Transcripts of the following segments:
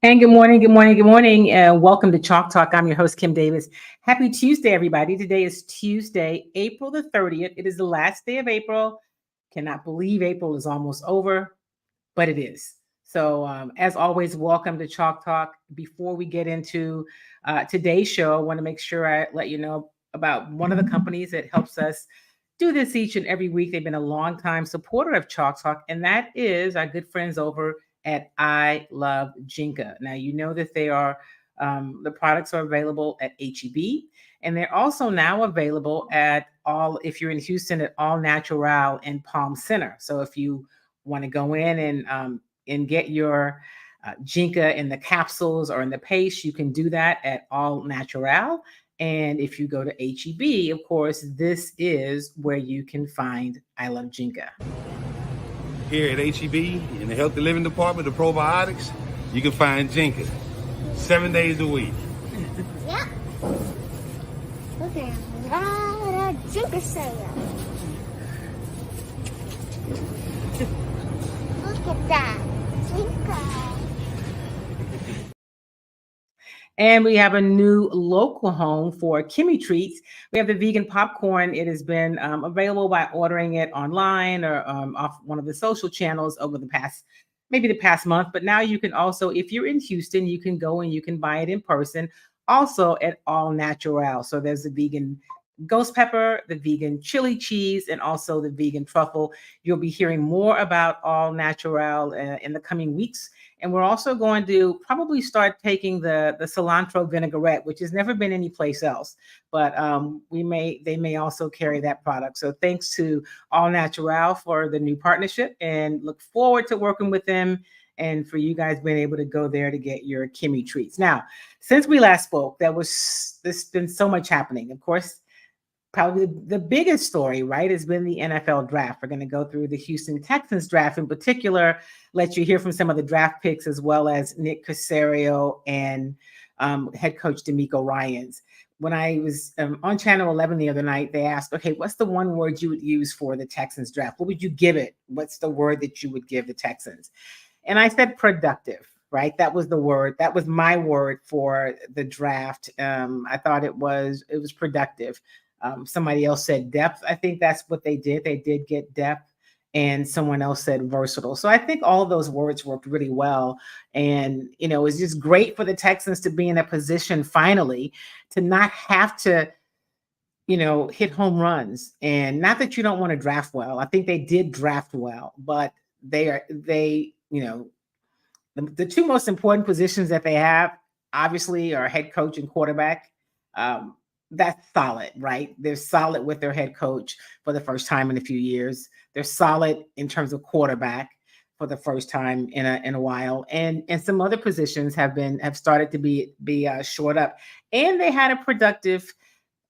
And good morning, good morning, good morning. Welcome to Chalk Talk. I'm your host, Kim Davis. Happy Tuesday, everybody. Today is Tuesday, April the 30th. It is the last day of April. Cannot believe April is almost over, but it is. So, as always, welcome to Chalk Talk. Before we get into today's show, I want to make sure I let you know about one of the companies that helps us do this each and every week. They've been a long-time supporter of Chalk Talk, and that is our good friends over at I Love Jinka. Now, you know that they are, the products are available at HEB, and they're also now available at if you're in Houston, at All Natural in Palm Center. So if you want to go in and get your Jinka in the capsules or in the paste, you can do that at All Natural. And if you go to HEB, of course, this is where you can find I Love Jinka. Here at HEB, in the Healthy Living Department of Probiotics, you can find Jinka 7 days a week. Yeah. Look at a lot of Jinka sale. Look at that. Jinka. And we have a new local home for Kimmy Treats. We have the vegan popcorn. It has been available by ordering it online or off one of the social channels over the past month. But now you can also, if you're in Houston, you can go and you can buy it in person, also at All Natural. So there's the vegan ghost pepper, the vegan chili cheese, and also the vegan truffle. You'll be hearing more about All Natural in the coming weeks. And we're also going to probably start taking the cilantro vinaigrette, which has never been anyplace else. But they may also carry that product. So thanks to All Natural for the new partnership, and look forward to working with them and for you guys being able to go there to get your Kimmy Treats. Now, since we last spoke, there's been so much happening. Of course, probably the biggest story, right, has been the NFL draft. We're going to go through the Houston Texans draft in particular, let you hear from some of the draft picks, as well as Nick Caserio and head coach DeMeco Ryans. When I was on Channel 11 the other night, they asked, okay, what's the one word you would use for the Texans draft? What would you give it? What's the word that you would give the Texans? And I said productive, right? That was the word. That was my word for the draft. I thought it was productive. Somebody else said depth. I think that's what they did. They did get depth. And someone else said versatile. So I think all of those words worked really well. And, it's just great for the Texans to be in a position finally to not have to, hit home runs. And not that you don't want to draft well. I think they did draft well, but the two most important positions that they have, obviously, are head coach and quarterback. That's solid, right? They're solid with their head coach for the first time in a few years. They're solid in terms of quarterback for the first time in a while, and some other positions have started to be shored up. And they had a productive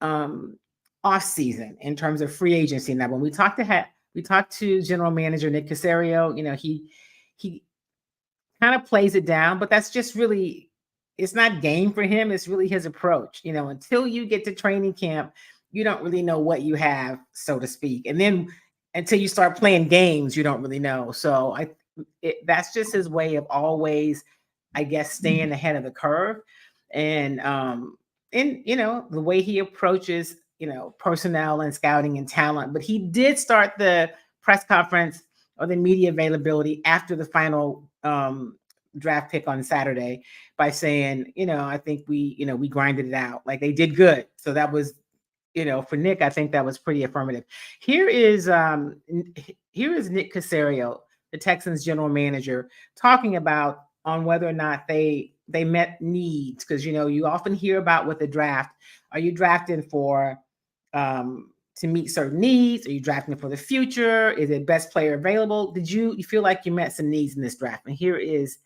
off season in terms of free agency. Now, when we talked to General Manager Nick Caserio, he kind of plays it down, but that's just really. It's not game for him. It's really his approach. Until you get to training camp, you don't really know what you have, so to speak. And then until you start playing games, you don't really know. So that's just his way of always, I guess, staying ahead of the curve. And the way he approaches, personnel and scouting and talent. But he did start the press conference or the media availability after the final draft pick on Saturday by saying, I think we grinded it out. Like, they did good. So that was, for Nick, I think that was pretty affirmative. Here is Nick Caserio, the Texans general manager, talking about on whether or not they met needs. Because, you often hear about with the draft, are you drafting for to meet certain needs? Are you drafting for the future? Is it best player available? Did you feel like you met some needs in this draft? And here is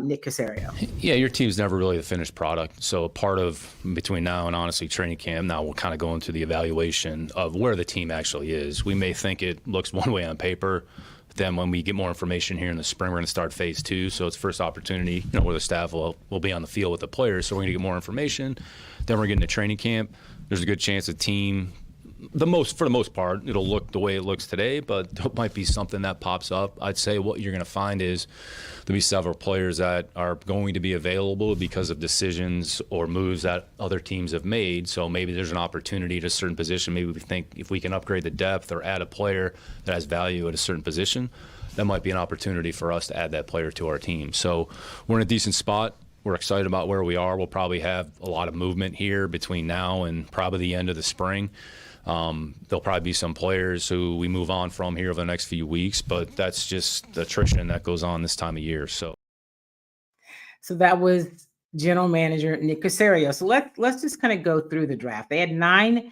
Nick Caserio. Yeah, your team's never really the finished product. So a part of between now and honestly training camp, now we'll kind of go into the evaluation of where the team actually is. We may think it looks one way on paper. Then when we get more information here in the spring, we're going to start phase 2. So it's first opportunity, where the staff will be on the field with the players. So we're going to get more information. Then we're getting to training camp. There's a good chance the team for the most part, it'll look the way it looks today, but there might be something that pops up. I'd say what you're going to find is there'll be several players that are going to be available because of decisions or moves that other teams have made. So maybe there's an opportunity at a certain position. Maybe we think if we can upgrade the depth or add a player that has value at a certain position, that might be an opportunity for us to add that player to our team. So we're in a decent spot. We're excited about where we are. We'll probably have a lot of movement here between now and probably the end of the spring. There'll probably be some players who we move on from here over the next few weeks, but that's just the attrition that goes on this time of year. So that was General Manager Nick Caserio. So let's just kind of go through the draft. They had 9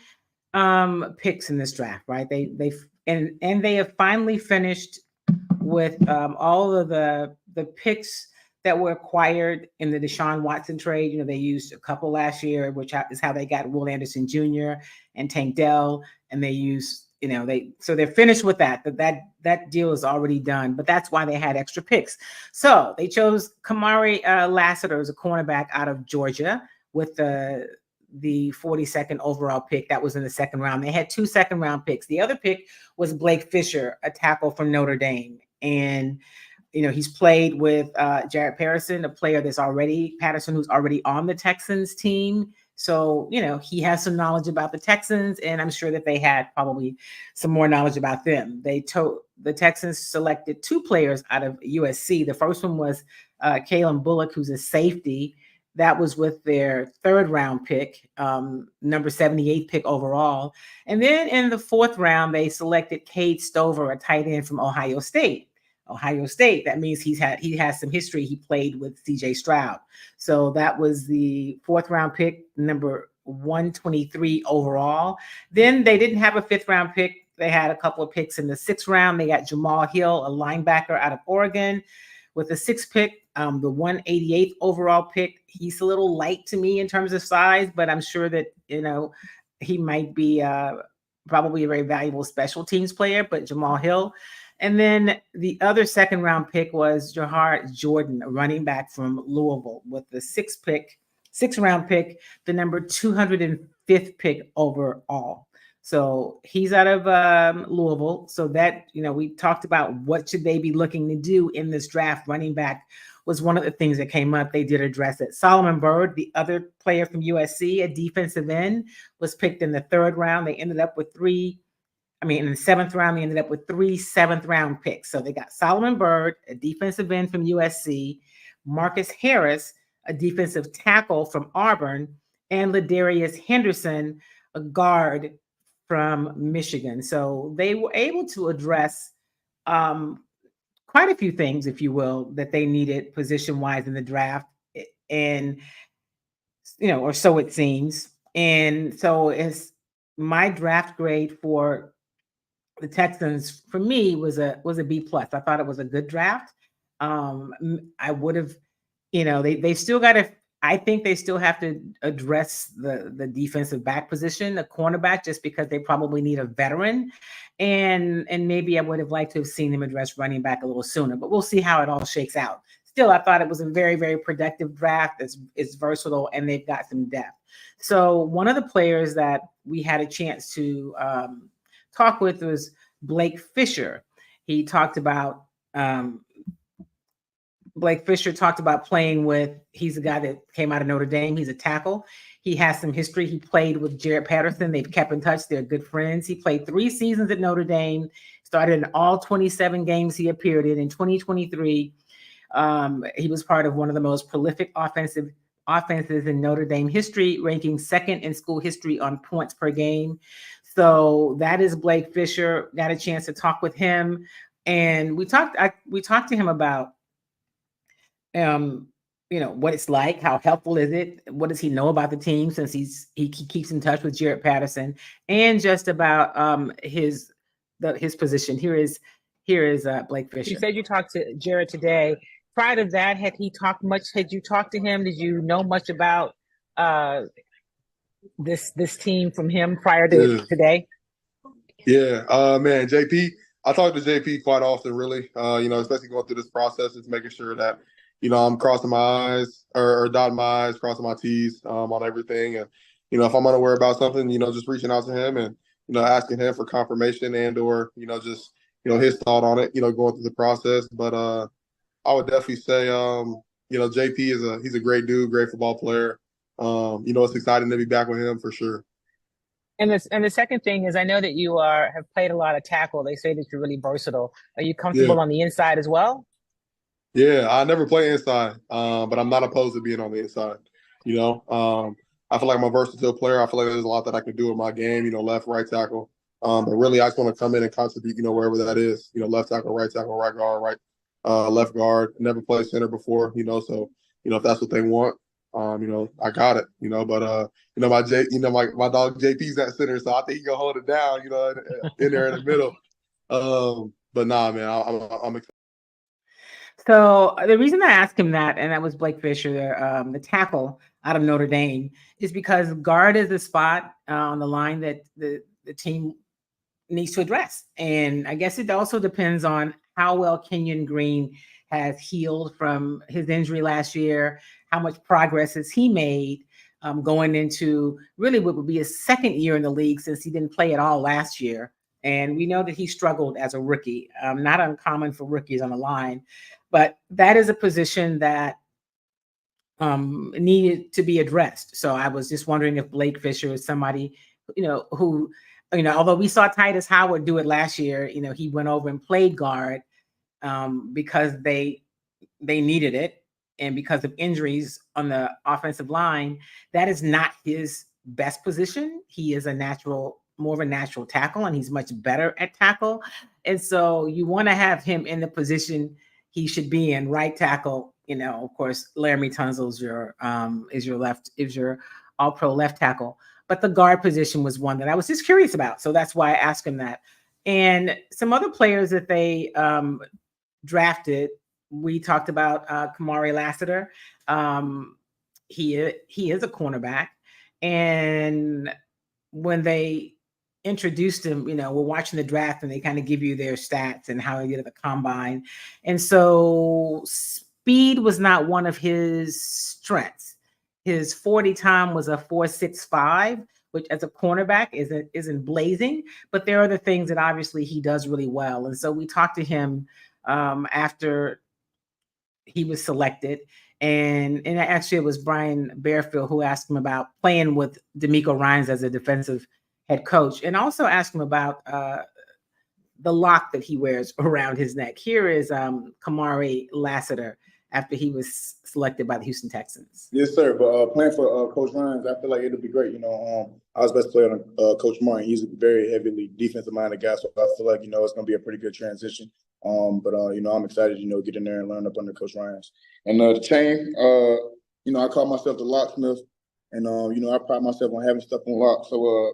picks in this draft, right? They have finally finished with all of the picks that were acquired in the Deshaun Watson trade. They used a couple last year, which is how they got Will Anderson Jr. and Tank Dell, and they used, so they're finished with that. That deal is already done, but that's why they had extra picks. So they chose Kamari Lassiter as a cornerback out of Georgia with the 42nd overall pick. That was in the second round. They had 2 second-round picks. The other pick was Blake Fisher, a tackle from Notre Dame, and he's played with Jared Patterson, who's already on the Texans team. So, he has some knowledge about the Texans, and I'm sure that they had probably some more knowledge about them. The Texans selected 2 players out of USC. The first one was Kalen Bullock, who's a safety. That was with their 3rd round pick, number 78 pick overall. And then in the 4th round, they selected Cade Stover, a tight end from Ohio State. That means he has some history. He played with CJ Stroud. So that was the 4th round pick, number 123 overall. Then they didn't have a 5th round pick. They had a couple of picks in the 6th round. They got Jamal Hill, a linebacker out of Oregon, with the 6th pick, the 188th overall pick. He's a little light to me in terms of size, but I'm sure that, he might be probably a very valuable special teams player, but Jamal Hill. And then the other 2nd round pick was Jahar Jordan, a running back from Louisville, with the 6th round pick, the number 205th pick overall. So he's out of Louisville. So that, we talked about what should they be looking to do in this draft. Running back was one of the things that came up. They did address it. Solomon Byrd, the other player from USC, a defensive end, was picked in the 3rd round. They ended up with in the 7th round, they ended up with 3 7th-round picks. So they got Solomon Byrd, a defensive end from USC, Marcus Harris, a defensive tackle from Auburn, and Ladarius Henderson, a guard from Michigan. So they were able to address quite a few things, if you will, that they needed position-wise in the draft, and or so it seems. And so it's my draft grade for the Texans, for me, was a B+. I thought it was a good draft. I would have, they still got to. I think they still have to address the defensive back position, the cornerback, just because they probably need a veteran, and maybe I would have liked to have seen them address running back a little sooner. But we'll see how it all shakes out. Still, I thought it was a very, very productive draft. It's versatile, and they've got some depth. So one of the players that we had a chance to talk with was Blake Fisher. He talked about Blake Fisher talked about playing with, he's a guy that came out of Notre Dame. He's a tackle. He has some history. He played with Jared Patterson. They've kept in touch. They're good friends. He played 3 seasons at Notre Dame, started in all 27 games he appeared in 2023. He was part of one of the most prolific offenses in Notre Dame history, ranking 2nd in school history on points per game. So that is Blake Fisher. Got a chance to talk with him, and we talked to him about, what it's like, how helpful is it, what does he know about the team since he keeps in touch with Jared Patterson, and just about his position. Here is Blake Fisher. You said you talked to Jared today. Prior to that, had you talked to him? Did you know much about this team from him prior to today? Yeah, man, JP. I talk to JP quite often, really. Especially going through this process, it's making sure that I'm crossing my I's or dotting my I's, crossing my T's on everything. And if I'm unaware about something, just reaching out to him and asking him for confirmation and or just his thought on it. Going through the process, but I would definitely say JP he's a great dude, great football player. It's exciting to be back with him for sure. And the second thing is, I know that you have played a lot of tackle. They say that you're really versatile. Are you comfortable on the inside as well? Yeah, I never play inside, but I'm not opposed to being on the inside. I feel like I'm a versatile player. I feel like there's a lot that I can do in my game. Left, right tackle. But really, I just want to come in and contribute. Wherever that is. Left tackle, right guard, left guard. Never played center before. So if that's what they want, I got it. But my dog JP's at center, so I think he can hold it down. In there in the middle. But nah, man, I'm excited. So the reason I asked him that, and that was Blake Fisher, the tackle out of Notre Dame, is because guard is the spot on the line that the team needs to address. And I guess it also depends on how well Kenyon Green has healed from his injury last year, how much progress has he made going into really what would be his second year in the league since he didn't play at all last year. And we know that he struggled as a rookie, not uncommon for rookies on the line, but that is a position that needed to be addressed. So I was just wondering if Blake Fisher is somebody, who, although we saw Titus Howard do it last year, he went over and played guard because they needed it. And because of injuries on the offensive line, that is not his best position. He is more of a natural tackle, and he's much better at tackle. And so you want to have him in the position he should be in, right tackle. Of course, Laramie Tunsil is your all-pro left tackle. But the guard position was one that I was just curious about. So that's why I asked him that. And some other players that they drafted, we talked about Kamari Lassiter. He is a cornerback. And when they introduced him, we're watching the draft and they kind of give you their stats and how he did at the combine. And so speed was not one of his strengths. His 40 time was a 4.65, which as a cornerback isn't blazing, but there are the things that obviously he does really well. And so we talked to him after he was selected. And actually it was Brian Bearfield who asked him about playing with DeMeco Ryans as a defensive head coach, and also asked him about the lock that he wears around his neck. Here is Kamari Lassiter after he was selected by the Houston Texans. Yes, sir. But playing for Coach Ryans, I feel like it'll be great. I was best player on Coach Martin. He's a very heavily defensive-minded guy, so I feel like, it's going to be a pretty good transition. But I'm excited, get in there and learn up under Coach Ryans. And the chain, I call myself the locksmith, and, I pride myself on having stuff on lock. So,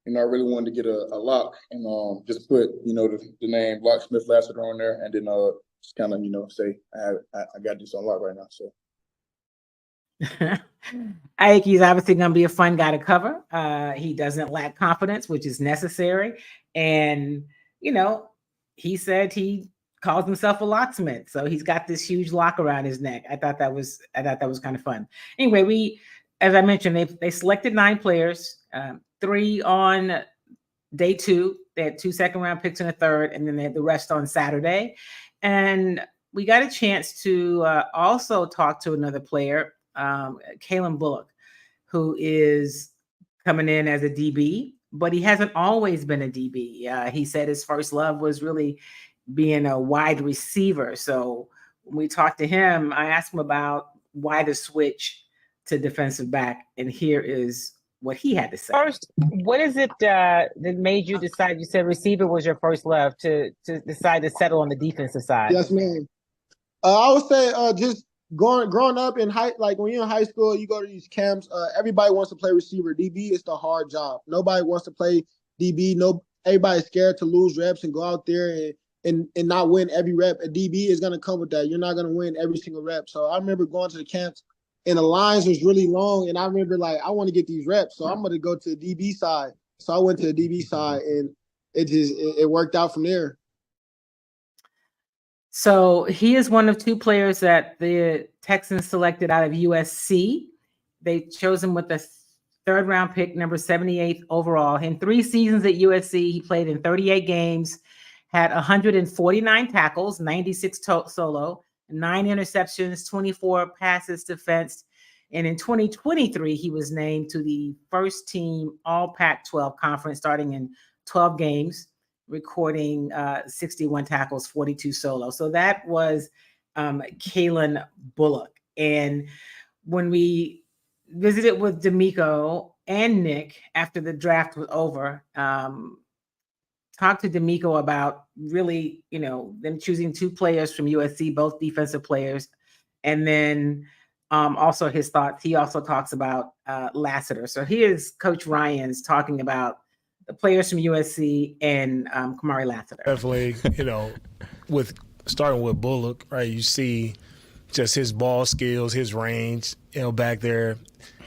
I really wanted to get a lock and just put, the name Locksmith Lassiter on there, and then just kind of, say I got this on lock right now. So. Ike's obviously going to be a fun guy to cover. He doesn't lack confidence, which is necessary. And, he said he calls himself a locksmith. So he's got this huge lock around his neck. I thought that was kind of fun. Anyway, as I mentioned, they selected 9 players, 3 on day 2. They had 2 second-round picks and a third, and then they had the rest on Saturday. And we got a chance to also talk to another player, Kalen Bullock, who is coming in as a DB, but he hasn't always been a DB. He said his first love was really being a wide receiver. So when we talked to him, I asked him about why the switch to defensive back, and here is what he had to say. First, what is it that made you decide? You said receiver was your first love to decide to settle on the defensive side. Yes, ma'am. I would say just growing up in like when you're in high school, you go to these camps. Everybody wants to play receiver. DB is the hard job. Nobody wants to play DB. Everybody's scared to lose reps and go out there and not win every rep. A DB is going to come with that. You're not going to win every single rep. So I remember going to the camps, and the lines was really long, and I remember I want to get these reps, so I'm going to go to the DB side. So I went to the DB side, and it worked out from there. So he is one of 2 players that the Texans selected out of USC. They chose him with a third round pick, number 78 overall. In 3 seasons at USC, he played in 38 games, had 149 tackles, 96 solo, 9 interceptions, 24 passes defensed. And in 2023, he was named to the first team All Pac-12 conference, starting in 12 games, recording 61 tackles, 42 solo. So that was Kalen Bullock. And when we visited with DeMeco and Nick after the draft was over, talked to DeMeco about really, them choosing 2 players from USC, both defensive players, and then also his thoughts. He also talks about Lassiter. So here's Coach Ryans talking about the players from USC and Kamari Lassiter. Definitely, with starting with Bullock, right? You see just his ball skills, his range, back there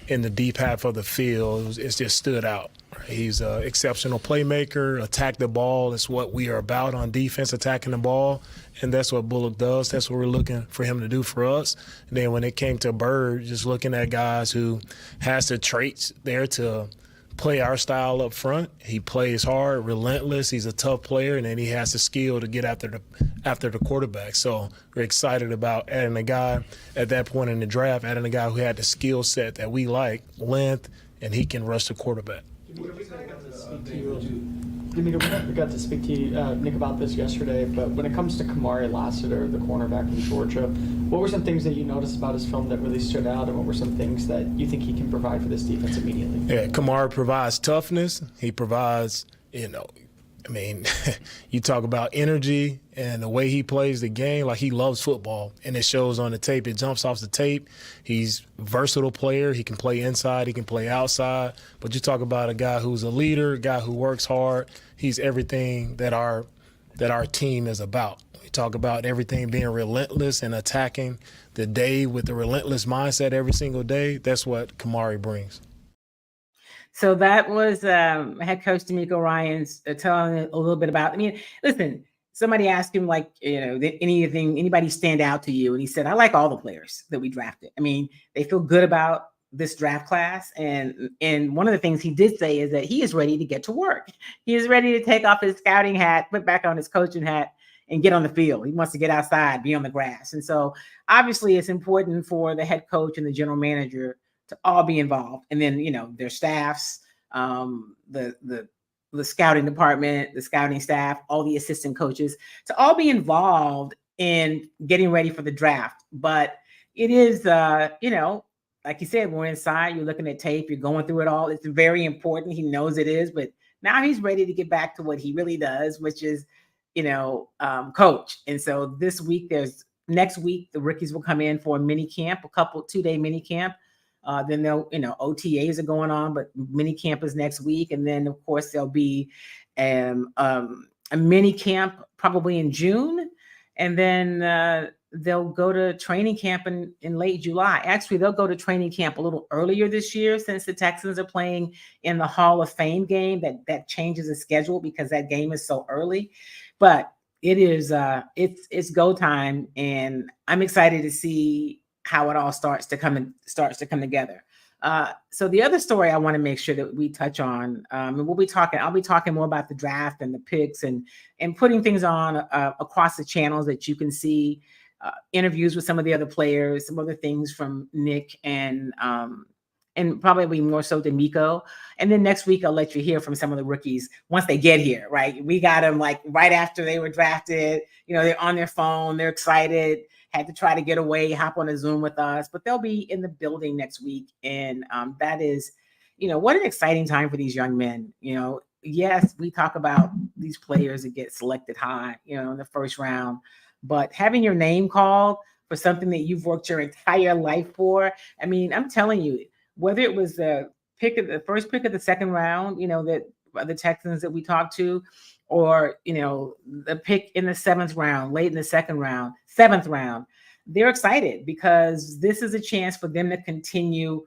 in the deep half of the field. It's just stood out. He's an exceptional playmaker, attack the ball. It's what we are about on defense, attacking the ball, and that's what Bullock does. That's what we're looking for him to do for us. And then when it came to Bird, just looking at guys who has the traits there to play our style up front. He plays hard, relentless. He's a tough player, and then he has the skill to get after the quarterback. So we're excited about adding a guy at that point in the draft, adding a guy who had the skill set that we like, length, and he can rush the quarterback. DeMeco, we got to speak to you, Nick, about this yesterday, but when it comes to Kamari Lassiter, the cornerback from Georgia, what were some things that you noticed about his film that really stood out, and what were some things that you think he can provide for this defense immediately? Yeah, Kamari provides toughness. He provides, you talk about energy and the way he plays the game, like he loves football, and it shows on the tape. It jumps off the tape. He's a versatile player. He can play inside. He can play outside. But you talk about a guy who's a leader, a guy who works hard. He's everything that our team is about. We talk about everything being relentless and attacking the day with the relentless mindset every single day. That's what Kamari brings. So that was head coach DeMeco Ryans telling a little bit about. Listen, somebody asked him, did anybody stand out to you? And he said, I like all the players that we drafted. They feel good about this draft class. And one of the things he did say is that he is ready to get to work. He is ready to take off his scouting hat, put back on his coaching hat, and get on the field. He wants to get outside, be on the grass. And so obviously it's important for the head coach and the general manager to all be involved. And then, their staffs, the scouting department, the scouting staff, all the assistant coaches, to all be involved in getting ready for the draft. But it is, like you said, we're inside, you're looking at tape, you're going through it all. It's very important. He knows it is, but now he's ready to get back to what he really does, which is, coach. And so next week, the rookies will come in for a mini camp, 2-day mini camp. Then they'll, OTAs are going on, but mini camp is next week. And then of course there'll be a mini camp probably in June. And then they'll go to training camp in late July. Actually, they'll go to training camp a little earlier this year since the Texans are playing in the Hall of Fame game. That changes the schedule because that game is so early. But it is it's go time, and I'm excited to see how it all starts to come together. So the other story I want to make sure that we touch on, and I'll be talking more about the draft and the picks and putting things on across the channels that you can see, interviews with some of the other players, some other things from Nick and probably more so DeMeco. And then next week, I'll let you hear from some of the rookies once they get here, right? We got them right after they were drafted. They're on their phone, they're excited, had to try to get away, hop on a Zoom with us, but they'll be in the building next week. And that is, what an exciting time for these young men. Yes, we talk about these players that get selected high, in the first round, but having your name called for something that you've worked your entire life for, I'm telling you, whether it was the first pick of the second round, that the Texans that we talked to, or, the pick in the seventh round, late in the seventh round, they're excited because this is a chance for them to continue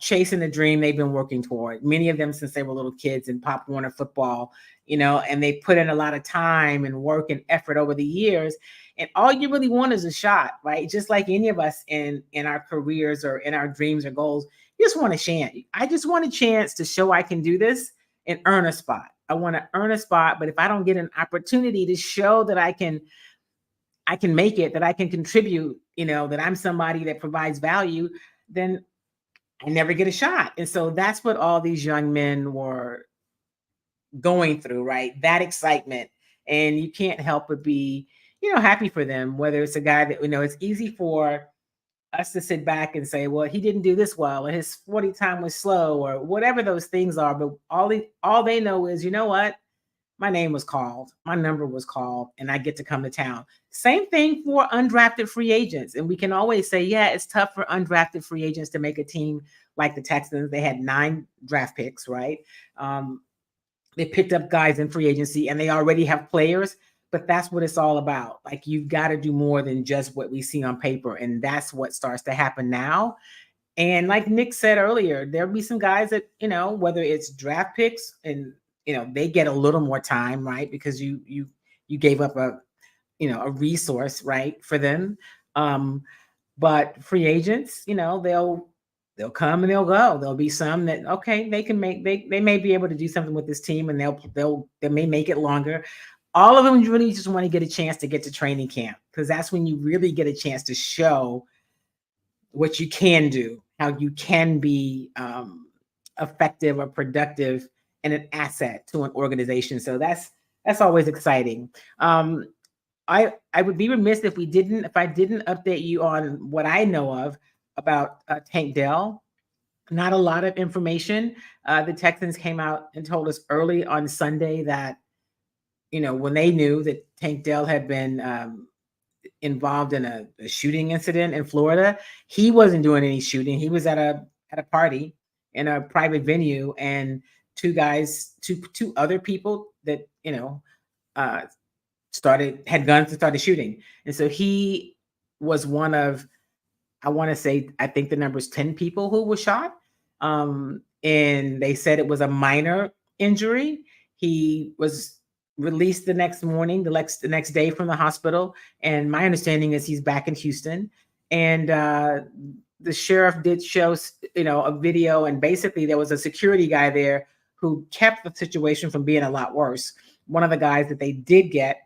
chasing the dream they've been working toward. Many of them since they were little kids in Pop Warner football, and they put in a lot of time and work and effort over the years. And all you really want is a shot, right? Just like any of us in our careers or in our dreams or goals, you just want a chance. I just want a chance to show I can do this and earn a spot. I want to earn a spot, but if I don't get an opportunity to show that I can make it, that I can contribute, that I'm somebody that provides value, then I never get a shot. And so that's what all these young men were going through, right? That excitement. And you can't help but be, happy for them, whether it's a guy that, it's easy for us to sit back and say, well, he didn't do this well, or his 40 time was slow, or whatever those things are. But all they know is, you know what? My name was called, my number was called, and I get to come to town. Same thing for undrafted free agents. And we can always say, yeah, it's tough for undrafted free agents to make a team like the Texans. They had 9 draft picks, right? They picked up guys in free agency and they already have players, but that's what it's all about. Like, you've got to do more than just what we see on paper. And that's what starts to happen now. And like Nick said earlier, there'll be some guys that, whether it's draft picks and, they get a little more time, right? Because you gave up a resource, right, for them. But free agents, they'll come and they'll go. There'll be some that, okay, they may be able to do something with this team, and they may make it longer. All of them really just want to get a chance to get to training camp, because that's when you really get a chance to show what you can do, how you can be effective or productive and an asset to an organization. So that's always exciting. I would be remiss if I didn't update you on what I know of about Tank Dell. Not a lot of information. The Texans came out and told us early on Sunday that, when they knew that Tank Dell had been involved in a shooting incident in Florida, he wasn't doing any shooting. He was at a party in a private venue, and two other people that, had guns and started shooting. And so he was one of, I want to say, I think the number is 10 people who were shot. And they said it was a minor injury. He was released the next morning, the next day from the hospital. And my understanding is he's back in Houston. And the sheriff did show, a video, and basically there was a security guy there who kept the situation from being a lot worse. One of the guys that they did get,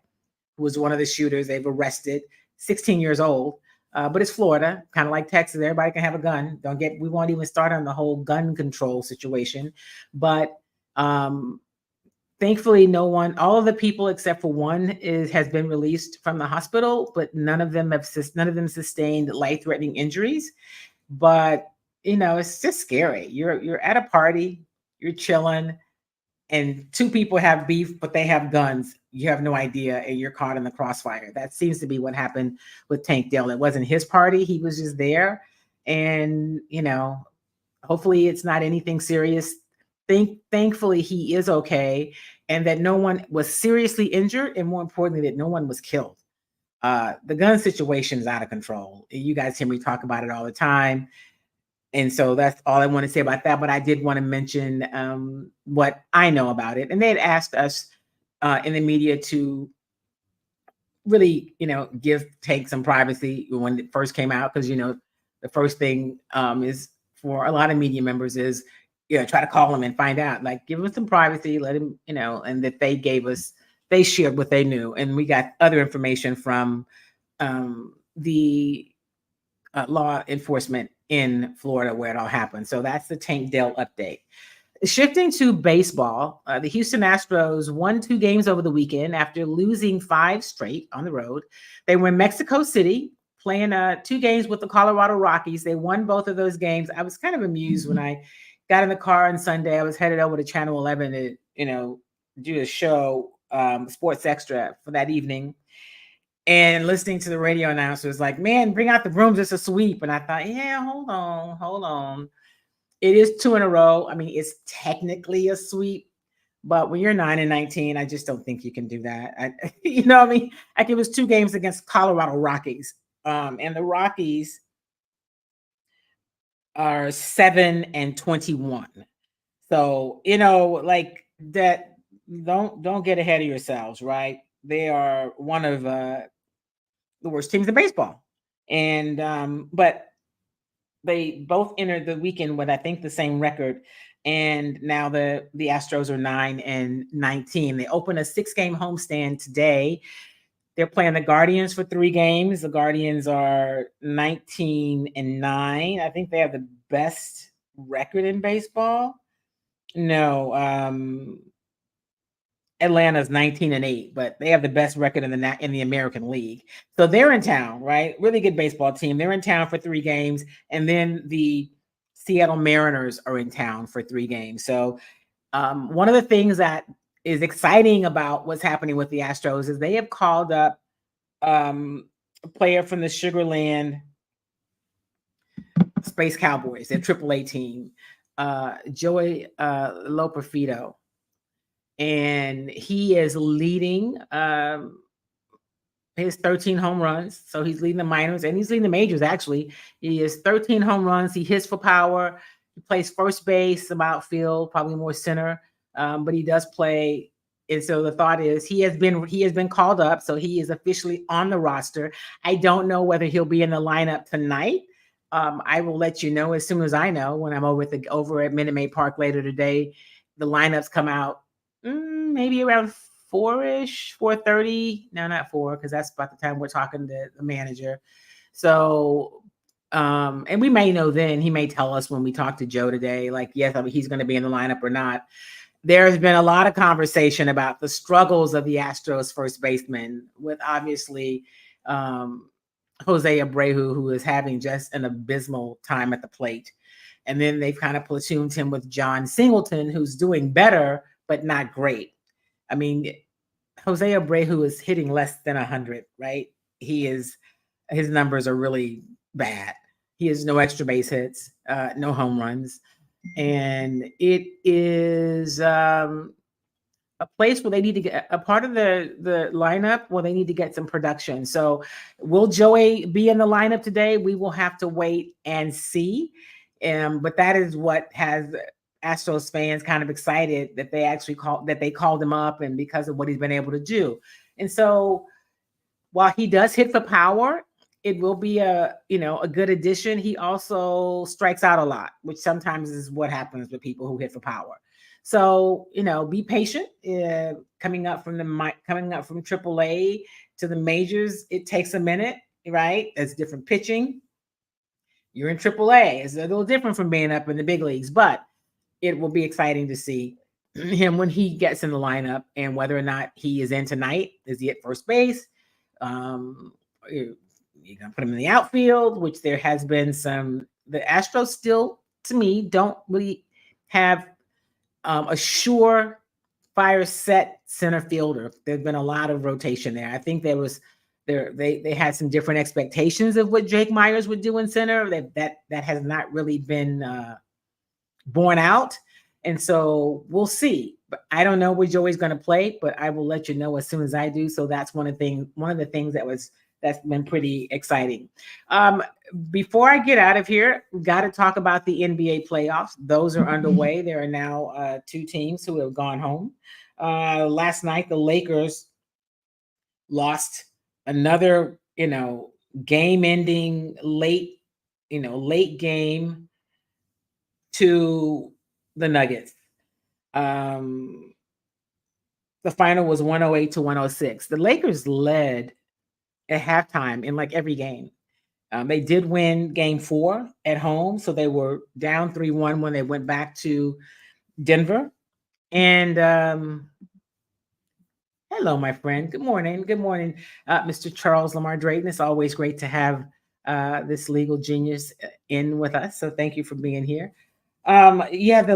who was one of the shooters, they've arrested, 16 years old. But it's Florida, kind of like Texas. Everybody can have a gun. We won't even start on the whole gun control situation. But thankfully, all of the people except for one has been released from the hospital, but none of them sustained life-threatening injuries. But it's just scary. You're at a party, you're chilling, and 2 people have beef, but they have guns. You have no idea, and you're caught in the crossfire. That seems to be what happened with Tank Dell. It wasn't his party. He was just there. And, hopefully it's not anything serious. Thankfully, he is okay, and that no one was seriously injured, and more importantly, that no one was killed. The gun situation is out of control. You guys hear me talk about it all the time. And so that's all I want to say about that. But I did want to mention what I know about it. And they had asked us in the media to really, give Tank some privacy when it first came out. Because, the first thing is for a lot of media members is, try to call him and find out, like, give him some privacy, let him, and that they shared what they knew. And we got other information from the law enforcement in Florida where it all happened. So that's the Tank Dell update. Shifting to baseball, the Houston Astros won 2 games over the weekend after losing 5 straight on the road. They were in Mexico City playing 2 games with the Colorado Rockies. They won both of those games. I was kind of amused when I got in the car on Sunday. I was headed over to Channel 11 to, do a show, Sports Extra, for that evening. And listening to the radio announcer was like, man, bring out the brooms, it's a sweep. And I thought, yeah, hold on. It is 2 in a row. I mean, it's technically a sweep, but when you're 9-19, I just don't think you can do that. You know what I mean? Like, it was 2 games against Colorado Rockies. And the Rockies are 7-21. So, like that, don't get ahead of yourselves, right? They are one of the worst teams in baseball. And but they both entered the weekend with, I think, the same record. And now the Astros are 9-19. They open a 6-game homestand today. They're playing the Guardians for 3 games. The Guardians are 19-9. I think they have the best record in baseball. No, Atlanta's 19-8, but they have the best record in the American League. So they're in town, right? Really good baseball team. They're in town for 3 games, and then the Seattle Mariners are in town for 3 games. So one of the things that is exciting about what's happening with the Astros is they have called up a player from the Sugarland Space Cowboys, their AAA team, Joey Loperfido. And he is leading his 13 home runs. So he's leading the minors and he's leading the majors, actually. He has 13 home runs. He hits for power. He plays first base, some outfield, probably more center. But he does play. And so the thought is he has been called up. So he is officially on the roster. I don't know whether he'll be in the lineup tonight. I will let you know as soon as I know when I'm over at Minute Maid Park later today. The lineups come out maybe around 4-ish, 4:30. No, not 4, because that's about the time we're talking to the manager. So, and we may know then. He may tell us when we talk to Joe today, like, yes, he's going to be in the lineup or not. There's been a lot of conversation about the struggles of the Astros first baseman with obviously Jose Abreu, who is having just an abysmal time at the plate. And then they've kind of platooned him with John Singleton, who's doing better, but not great. I mean, Jose Abreu is hitting less than 100, right? His numbers are really bad. He has no extra base hits, no home runs. And it is a place where they need to get a part of the lineup where they need to get some production. So will Joey be in the lineup today? We will have to wait and see. But that is what has Astros fans kind of excited that they called him up, and because of what he's been able to do. And so while he does hit for power, it will be a good addition. He also strikes out a lot, which sometimes is what happens with people who hit for power. So, be patient. Coming up from AAA to the majors, it takes a minute, right? It's different pitching. You're in AAA. It's a little different from being up in the big leagues, but it will be exciting to see him when he gets in the lineup and whether or not he is in tonight. Is he at first base? You're going to put him in the outfield, which there has been the Astros still, to me, don't really have a sure fire set center fielder. There's been a lot of rotation there. I think they had some different expectations of what Jake Myers would do in center. That has not really been borne out. And so we'll see. But I don't know where Joey's going to play, but I will let you know as soon as I do. So that's one of the things that's been pretty exciting. Before I get out of here, we've got to talk about the NBA playoffs. Those are underway. There are now 2 teams who have gone home. Last night, the Lakers lost another, game-ending late game to the Nuggets. The final was 108-106. The Lakers led at halftime in like every game. They did win game 4 at home, so they were down 3-1 when they went back to Denver. And hello, my friend. Good morning. Good morning, Mr. Charles Lamar Drayton. It's always great to have this legal genius in with us. So thank you for being here. The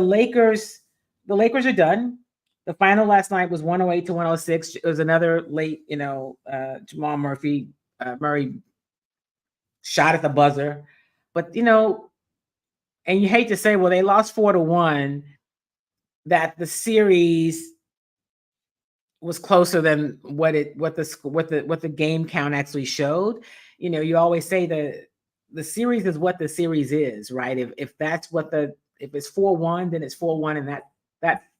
Lakers are done. The final last night was 108-106. It was another late, Jamal Murray shot at the buzzer. But, and you hate to say, well, they lost 4-1, that the series was closer than what the game count actually showed. You always say the series is what the series is, right? If it's 4-1, then it's 4-1, and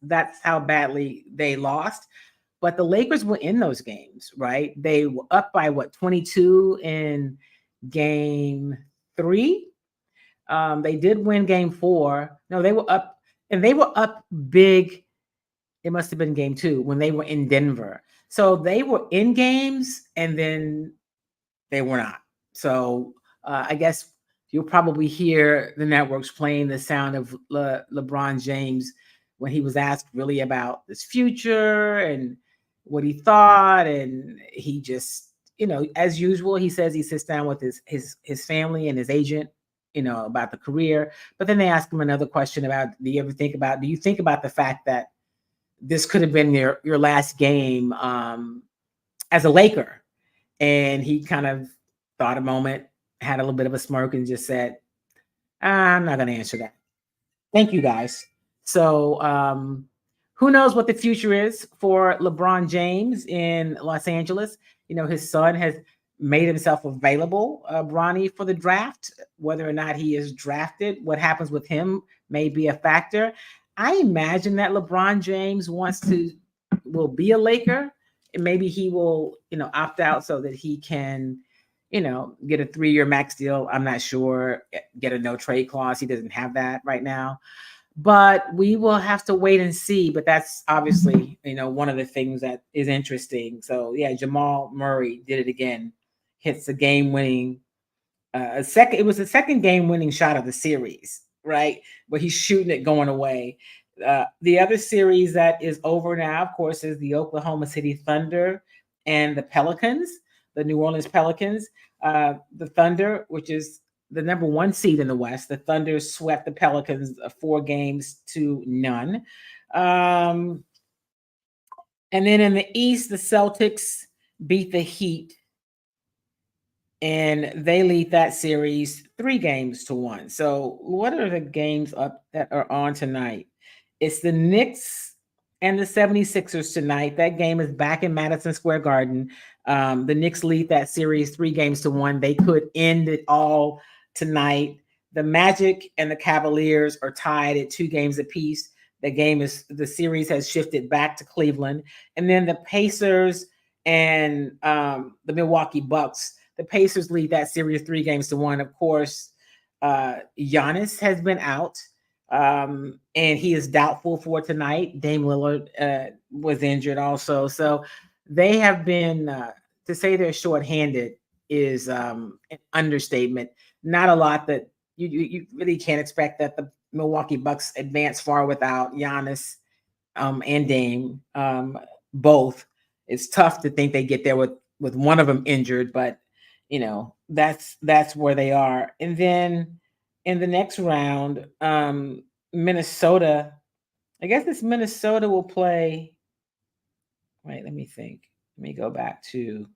that's how badly they lost. but the Lakers were in those games, right? They were up by 22 in game 3. They did win game 4. No, they were up, and they were up big. It must have been game 2 when they were in Denver. So they were in games and then they were not. So I guess you'll probably hear the networks playing the sound of LeBron James when he was asked really about his future and what he thought. And he just, as usual, he says he sits down with his family and his agent, about the career. But then they ask him another question about, do you think about the fact that this could have been your last game as a Laker? And he kind of thought a moment, had a little bit of a smirk, and just said, I'm not going to answer that. Thank you, guys. So who knows what the future is for LeBron James in Los Angeles? His son has made himself available, Bronny, for the draft. Whether or not he is drafted, what happens with him may be a factor. I imagine that LeBron James will be a Laker, and maybe he will, opt out so that he can, get a 3-year max deal. I'm not sure. Get a no trade clause. He doesn't have that right now, but we will have to wait and see. But that's obviously, one of the things that is interesting. So yeah, Jamal Murray did it again. Hits the game-winning it was the second game-winning shot of the series, right? Where he's shooting it going away. The other series that is over now, of course, is the Oklahoma City Thunder and the Pelicans, the New Orleans Pelicans. The Thunder, which is the number 1 seed in the West, the Thunder swept the Pelicans 4-0. And then in the East, the Celtics beat the Heat, and they lead that series 3-1. So what are the games up that are on tonight? It's the Knicks and the 76ers tonight. That game is back in Madison Square Garden. The Knicks lead that series 3-1. They could end it all tonight. The Magic and the Cavaliers are tied at 2 games apiece. The series has shifted back to Cleveland. And then the Pacers and the Milwaukee Bucks. The Pacers lead that series 3-1. Of course, Giannis has been out. And he is doubtful for tonight. Dame Lillard was injured also. So they have been, to say they're shorthanded is an understatement. Not a lot that you really can't expect that the Milwaukee Bucks advance far without Giannis and Dame both. It's tough to think they get there with one of them injured, but that's where they are. And then in the next round, Minnesota, I guess this Minnesota will play. Wait, let me think. Let me go back to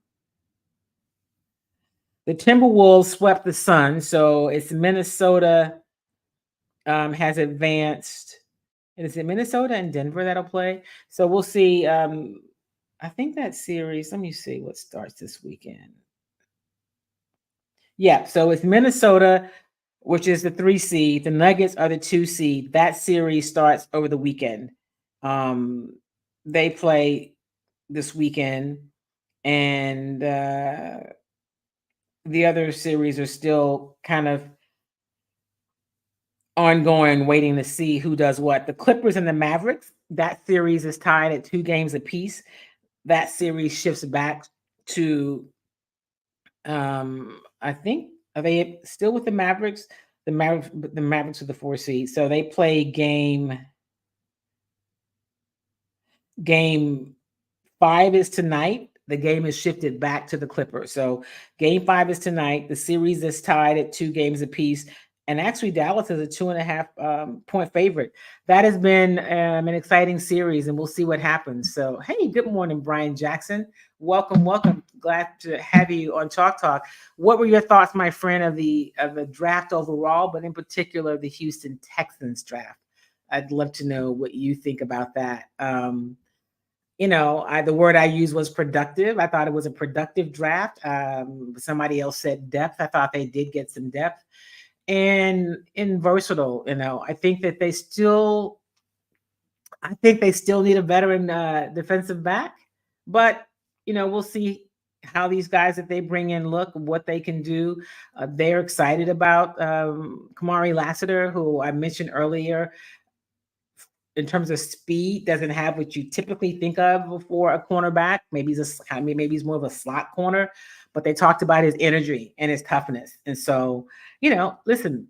the Timberwolves swept the Suns. So it's Minnesota has advanced. Is it Minnesota and Denver that'll play? So we'll see. I think that series, let me see what starts this weekend. Yeah, so it's Minnesota, which is the 3 seed. The Nuggets are the 2 seed. That series starts over the weekend. They play this weekend, and the other series are still kind of ongoing, waiting to see who does what. The Clippers and the Mavericks, that series is tied at 2 games apiece. That series shifts back to I think, are they still with the Mavericks? The Mavericks are the 4 seed. So they play game 5 is tonight. The game is shifted back to the Clippers. So game 5 is tonight. The series is tied at 2 games apiece. And actually, Dallas is a 2.5 point favorite. That has been an exciting series, and we'll see what happens. So, hey, good morning, Brian Jackson. Welcome. Glad to have you on Chalk Talk. What were your thoughts, my friend, of the draft overall, but in particular the Houston Texans draft? I'd love to know what you think about that. The word I used was productive. I thought it was a productive draft. Somebody else said depth. I thought they did get some depth. And versatile, I think that they still need a veteran defensive back. But, we'll see how these guys that they bring in look, what they can do. They're excited about Kamari Lassiter, who I mentioned earlier. In terms of speed, doesn't have what you typically think of for a cornerback. Maybe he's more of a slot corner, but they talked about his energy and his toughness. And so, listen,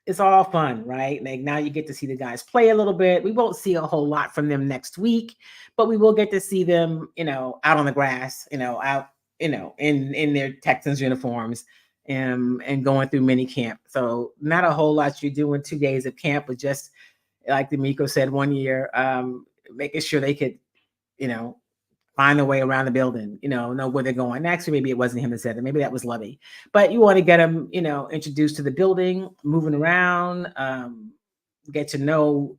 it's all fun, right? Like now you get to see the guys play a little bit. We won't see a whole lot from them next week, but we will get to see them, out on the grass, out, in their Texans uniforms. And going through mini camp. So not a whole lot you do in 2 days of camp, but just like DeMeco said one year, making sure they could, find their way around the building, know where they're going. Actually, maybe it wasn't him that said it. Maybe that was Lovey. But you want to get them, introduced to the building, moving around, get to know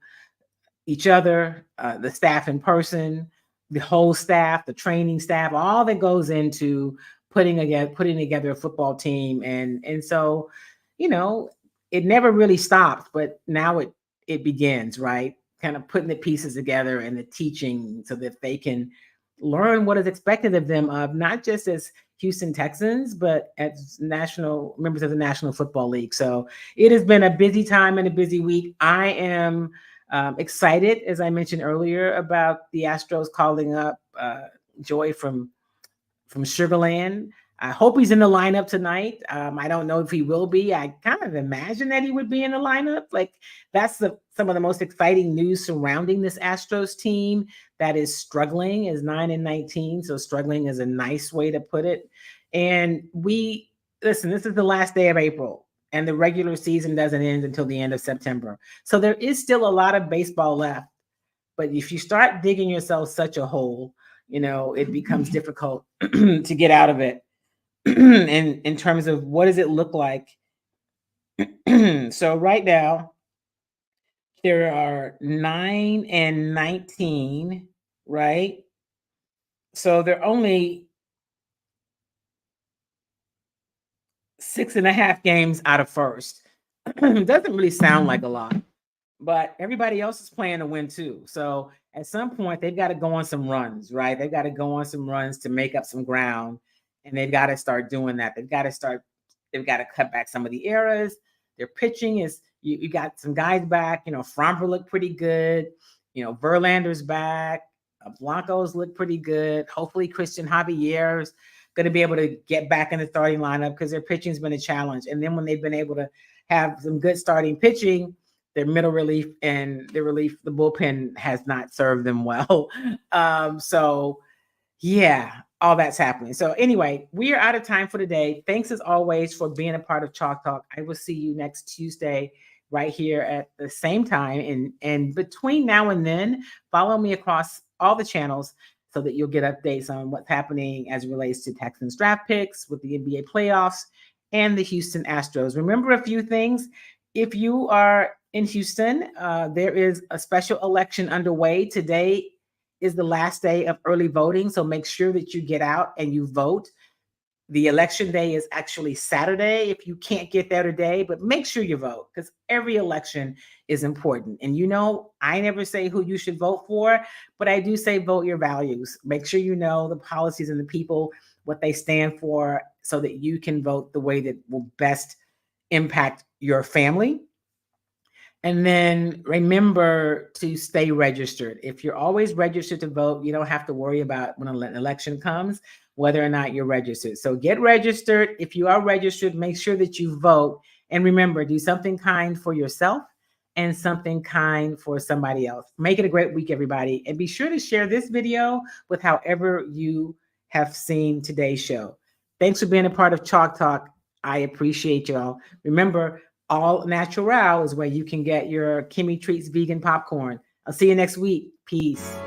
each other, the staff in person, the whole staff, the training staff, all that goes into putting together a football team. And so, it never really stops, but now it begins, right? Kind of putting the pieces together and the teaching so that they can learn what is expected of them, not just as Houston Texans, but as national members of the National Football League. So it has been a busy time and a busy week. I am excited, as I mentioned earlier, about the Astros calling up Joy from Sugarland. I hope he's in the lineup tonight. I don't know if he will be. I kind of imagine that he would be in the lineup. Like that's some of the most exciting news surrounding this Astros team that is struggling, is 9-19. So struggling is a nice way to put it. And this is the last day of April and the regular season doesn't end until the end of September. So there is still a lot of baseball left. But if you start digging yourself such a hole, it becomes difficult to get out of it. And in terms of what does it look like? So right now, there are 9-19, right? So they're only 6.5 games out of first. Doesn't really sound like a lot, but everybody else is playing to win too. So at some point, they've got to go on some runs, right? They've got to go on some runs to make up some ground, and they've got to start doing that. They've got to cut back some of the errors. Their pitching is, you got some guys back. Fromber looked pretty good. Verlander's back. Blanco's look pretty good. Hopefully, Christian Javier's going to be able to get back in the starting lineup because their pitching's been a challenge. And then when they've been able to have some good starting pitching, their middle relief and the bullpen has not served them well. So yeah, all that's happening. So anyway, we are out of time for today. Thanks as always for being a part of Chalk Talk. I will see you next Tuesday right here at the same time. And between now and then, follow me across all the channels so that you'll get updates on what's happening as it relates to Texans draft picks with the NBA playoffs and the Houston Astros. Remember a few things. If you are in Houston, there is a special election underway. Today is the last day of early voting, so make sure that you get out and you vote. The election day is actually Saturday if you can't get there today, but make sure you vote because every election is important. And I never say who you should vote for, but I do say vote your values. Make sure you know the policies and the people, what they stand for, so that you can vote the way that will best impact your family. And then remember to stay registered. If you're always registered to vote, you don't have to worry about when an election comes, whether or not you're registered. So get registered. If you are registered, make sure that you vote. And remember, do something kind for yourself and something kind for somebody else. Make it a great week, everybody. And be sure to share this video with however you have seen today's show. Thanks for being a part of Chalk Talk. I appreciate y'all. Remember, All Natural is where you can get your Kimmy Treats vegan popcorn. I'll see you next week. Peace.